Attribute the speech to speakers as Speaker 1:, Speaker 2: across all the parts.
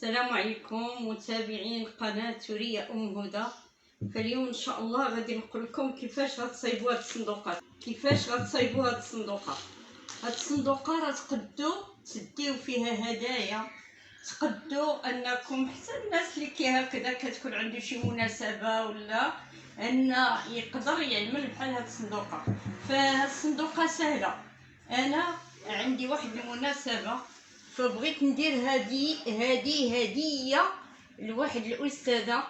Speaker 1: السلام عليكم متابعين قناة سورية أم هدى. فاليوم إن شاء الله غادي نقول لكم كيفاش غتصايبوا هاد الصندوقات. هاد الصندوقة راه تقدو تديو فيها هدايا، تقدو انكم حتى الناس اللي هكذا كتكون عنده شي مناسبة ولا ان يقدر يعمل بحال هاد الصندوقة. فهاد الصندوقة سهلة. انا عندي واحد المناسبة فبغيت ندير هذه هديه لواحد الاستاذه،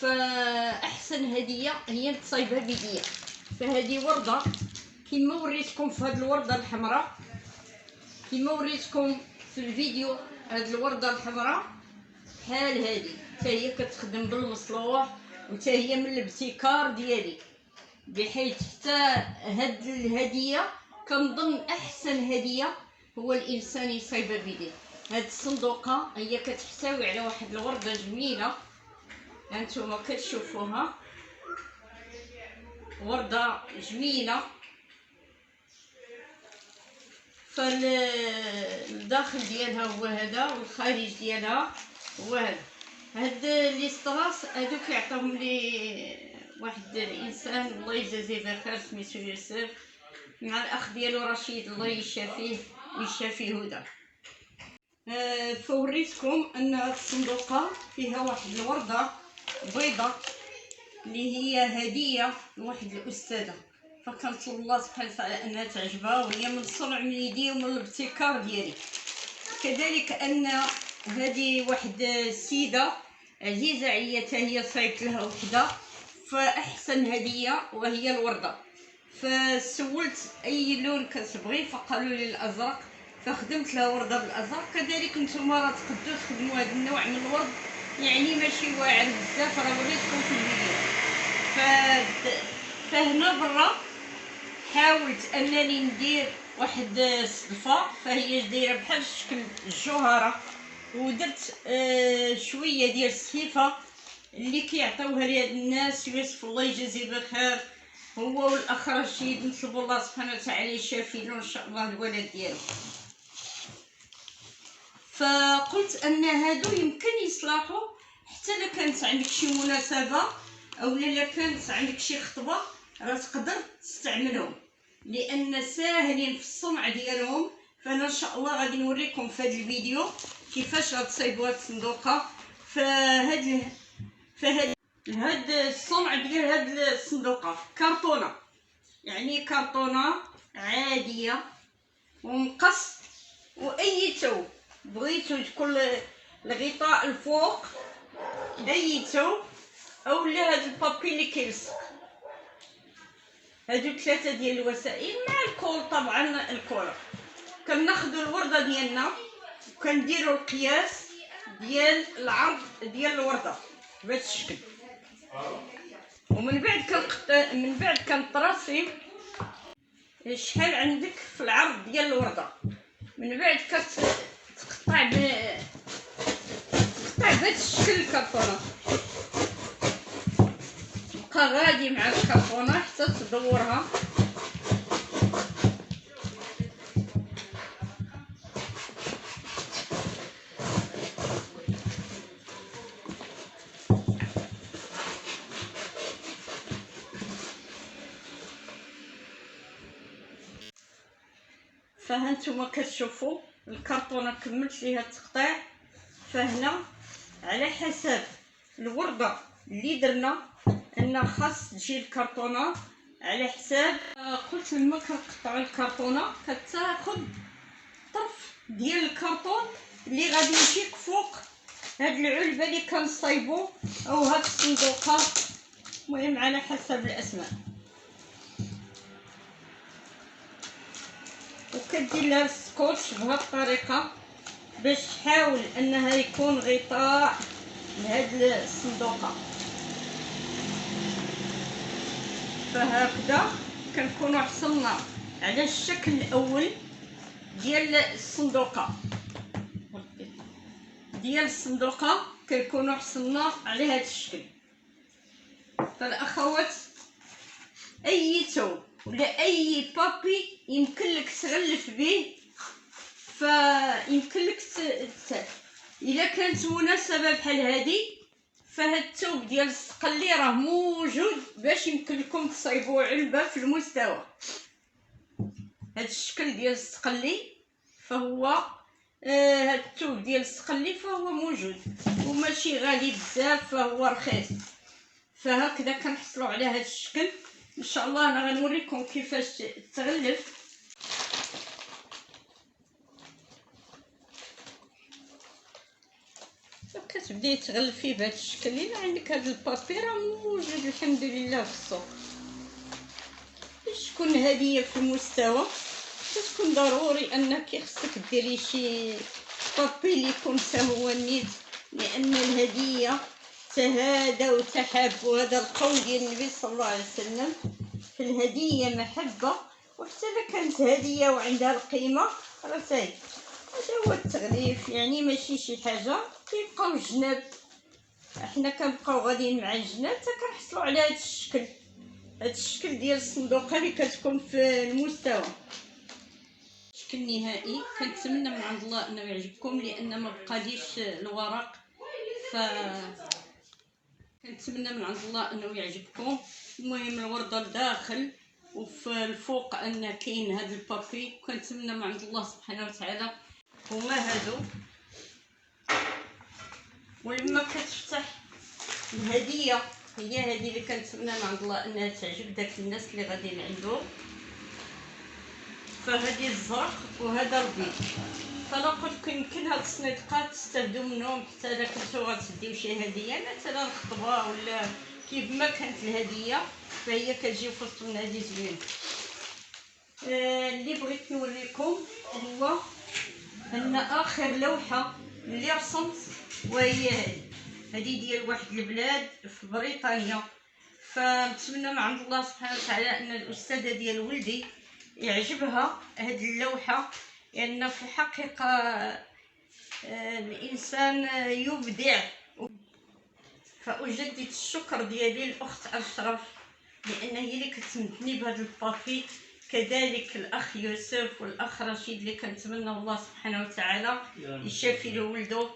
Speaker 1: فاحسن هديه هي نتصايبها بيديا. فهذه ورده كما وريتكم في هذه الورده الحمراء، كما وريتكم في الفيديو. هذه الورده الحمراء بحال هذه حتى هي كتخدم بالمصلوح وحتى هي من الابتكار ديالي، بحيث حتى هاد الهديه كنظن احسن هديه هو الانسان يصايبها بيديه. هاد الصندوقه هي كتحتوي على واحد الورده جميله، هانتوما كتشوفوها ورده جميله. فالداخل ديالها هو هذا والخارج ديالها هو هذا. هاد لي ستراس هادو كيعطيهم لي واحد الانسان الله يجازيه بخير سميتو ياسر، مع الاخ ديالو رشيد الله يشافيه ويشافي هدى. فوريتكم ان هاد الصندوقه فيها واحد الورده بيضه اللي هي هديه لواحد الاستاذه، فكنطلب الله سبحانه وتعالى انها تعجبها، وهي من صنع من يدي ومن الابتكار ديالي. كذلك ان هذه واحد السيده عزيزه عليا حتى هي صايبت لها وحده، فاحسن هديه وهي الورده. فسولت اي لون كتبغي فقالوا لي الازرق، فخدمت لها ورده بالازرق. كذلك نتوما راه تقدروا تخدموا هذا النوع من الورد، يعني ماشي واعر بزاف، راه وريتكم في الفيديو. فهنا برا حاولت انني ندير واحد الصدفه، فهي دايره بحال شكل الجوهره، ودرت شويه ديال السخيفه اللي كيعطيوها لهاد الناس. يوسف الله يجازيه بخير هو والاخ رشيد، نطلبوا الله سبحانه وتعالى يشافي له ان شاء الله الولد ديالو. فقلت ان هادو يمكن يصلحوا حتى الا كانت عندك شي مناسبه او الا كانت عندك شي خطبه، راه تقدر تستعملهم لان ساهلين في الصنع ديالهم. فانا ان شاء الله غادي نوريكم في هذا الفيديو كيفاش غتصايبوا هاد الصندوقه. فهاد الصنع ديال هاد الصندوقه كرتونه، يعني كرتونه عاديه ومقص، واي ثوب بغيتو تكون الغطاء الفوق اي ثوب، اولا هاد البابي اللي كيلصق. هادو ثلاثه ديال الوسائل مع الكول. طبعا الكول كناخذوا الورده ديالنا وكنديروا القياس ديال العرض ديال الورده بهذا الشكل، ومن بعد كنطراسي شحال عندك في العرض ديال الورده. من بعد كتقطع بهذا الشكل الكرتونه، تبقى غادي مع الكرتونه حتى تدورها. فهانتوما كتشوفوا الكرتونه كملت ليها التقطيع. فهنا على حسب الورده اللي درنا ان خاص تجي الكرتونه على حساب. قلت لما كنقطعوا الكرتونه كتاخذ طرف ديال الكرتون اللي غادي يجيك فوق هاد العلبه اللي كنصايبو او هاد الصندوقه، المهم على حسب الاسماء. وكدير لها السكوتش بهذه الطريقه باش تحاول انها يكون غطاء لهاد الصندوقه. فهكذا كنكونوا حصلنا على الشكل الاول ديال الصندوقه كنكونوا حصلنا على هذا الشكل. فالاخوات اي ثوب ولا اي بابي يمكن لك تغلف به، فيمكن لك الا كانت مناسبه بحال هادي، فهاد الثوب ديال الصقلي راه موجود باش يمكن لكم تصايبوا علبه في المستوى. هاد الشكل ديال الصقلي فهو هاد الثوب ديال الصقلي فهو موجود وماشي غالي بزاف، فهو رخيص. فهكذا كنحصلوا على هاد الشكل. ان شاء الله انا غنوريكم كيفاش تغلف. كتبداي تغلفيه بهذا الشكل. الا عندك هذا البابي راه موجود الحمد لله في السوق. باش تكون هديه في المستوى كتكون ضروري انك خصك ديري شي بابي اللي يكون حتى هو نيت، لان الهديه تهادى وتحاب، وهذا القول ديال النبي صلى الله عليه وسلم في الهديه محبه. وحتى اذا كانت هديه وعندها القيمه راه ساهل. هذا هو التغليف، يعني ماشي شي حاجه. كيبقاو الجناب، احنا كنبقاو غاديين مع الجناب حتى كنحصلوا على هذا الشكل. هذا الشكل ديال الصندوقه اللي كتكون في المستوى شكل نهائي. كنتمنى من عند الله انه يعجبكم، لان ما بقاليش الورق، ف كنتمنى من عند الله انه يعجبكم. المهم الورده لداخل وفي الفوق ان كاين هذا البابي. كنتمنى من عند الله سبحانه وتعالى. هما هادو، ولما كتفتح الهديه هي هذه اللي كنتمنى من عند الله انها تعجب داك الناس اللي غاديين عنده. فهذه الزرق وهذا البيض. فانا قلت يمكن هاد الصنيدقات تستافدوا منهم حتى اذا كنتو غتديو شي هديه، مثلا خطبه ولا كيف ما كانت الهديه، فهي كتجي في وسط النادي زوين. اللي بغيت نوريكم هو ان اخر لوحه اللي رسمت، وهي هذه ديال واحد البلاد في بريطانيا. فنتمنى من عند الله سبحانه وتعالى ان الاستاذه ديال ولدي يعجبها هذه اللوحه، لان في الحقيقه الانسان يبدع. فاجدد الشكر ديالي للاخت اشرف، لان هي اللي كتمدني بهذا البابي، كذلك الاخ يوسف والاخ رشيد، اللي كنتمنى الله سبحانه وتعالى يشافي لولده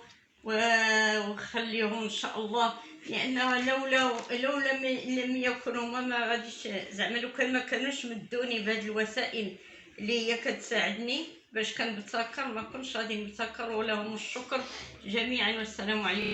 Speaker 1: ويخليهم ان شاء الله. لانها لولا لم يكونوا ما غاديش زعما، لو كان ما كانوش مدوني بهذه الوسائل اللي هي كتساعدني باش كنبتكر، ما كنتش غادي نبتكر. ولهم الشكر جميعا، والسلام عليكم.